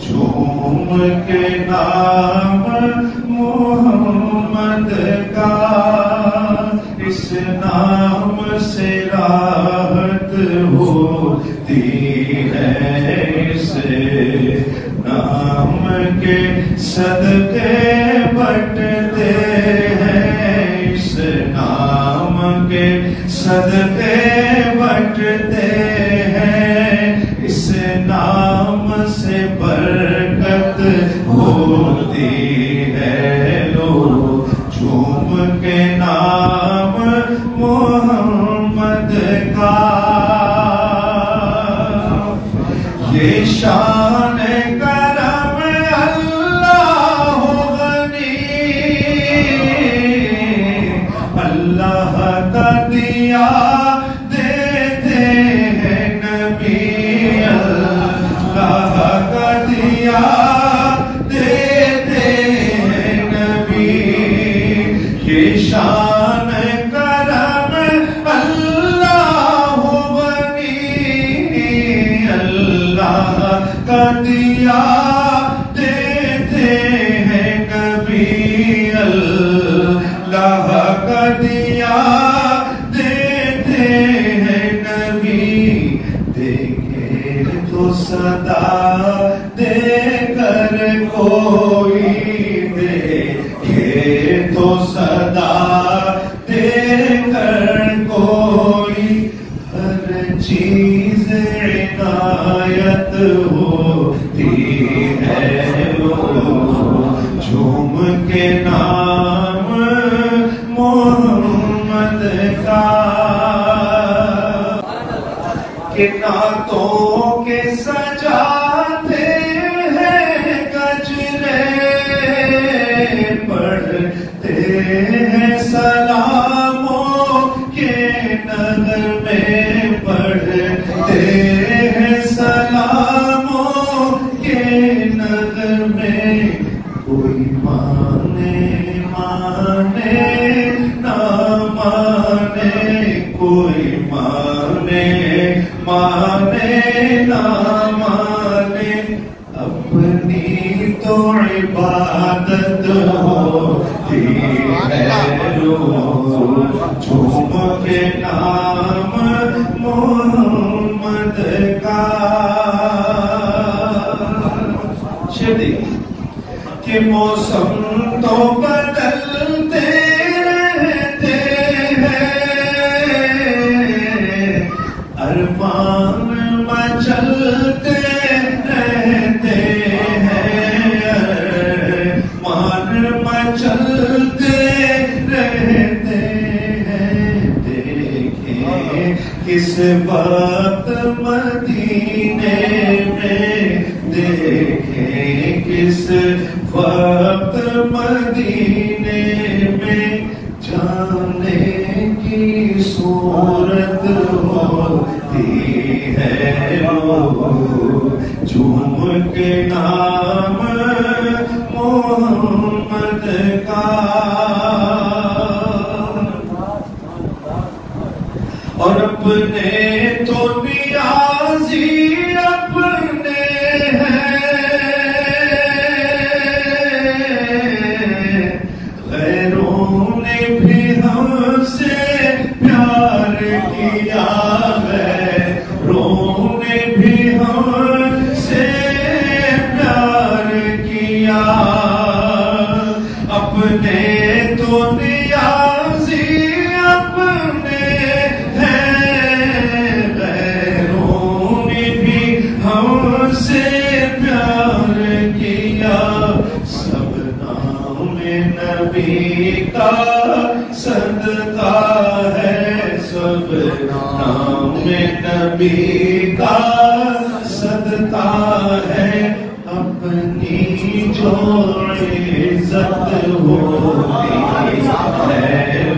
جھوم کے نام محمد کا، اس نام سے راحت ہوتی ہے، اس نام کے صدقے بٹتے ہیں، اس نام کے صدقے بٹتے ہیں، اس نام سے برکت ہوتی ہے، لو جھوم کے نام محمد کا۔ یہ شان کرم اللہ غنی، اللہ کا دیا دیتے ہیں نبی، اللہ کا دیا دیتے ہیں نبی۔ یہ شان کرم اللہ غنی، اللہ کا دیا دیتے ہیں نبی، اللہ کا دیا دیتے ہیں نبی۔ دیکھے تو صدا دے کر کوئی، دیکھے تو صدا دے کر کوئی، ہر چیز عنایت ہوتی ہے، جھوم کے نام محمد کا۔ کہ نعتوں کے سجاتے ہیں گجرے، پڑھتے ہیں سلاموں کے نغمے، پڑھتے ہیں سلاموں کے نغمے۔ کوئی مانے مانے نہ مانے، کوئی مانے مانے نہ مانے، اپنی تو عبادت ہوتی ہے، جھوم کے نام محمد کا۔ شدی کہ موسم تو بدلتے رہتے ہیں، ارمان مچلتے رہتے ہیں، ارمان مچلتے رہتے ہیں۔ دیکھیں کس وقت مدینے میں، دیکھیں کس وقت مدینے میں، جانے کی صورت ہوتی ہے، جھوم کے نام محمد کا۔ اور اپنے تو نیازی اپنے ہیں، غیروں نے بھی ہم سے پیار کیا، غیروں نے بھی ہم سے پیار کیا، اپنے تو نیازی اپنے ہیں، غیروں نے بھی ہم سے پیار کیا۔ سب نام نبی کا صدقہ ہے، سب نام نبی کا صدقہ ہے، اپنی جو عزت ہوتی ہے،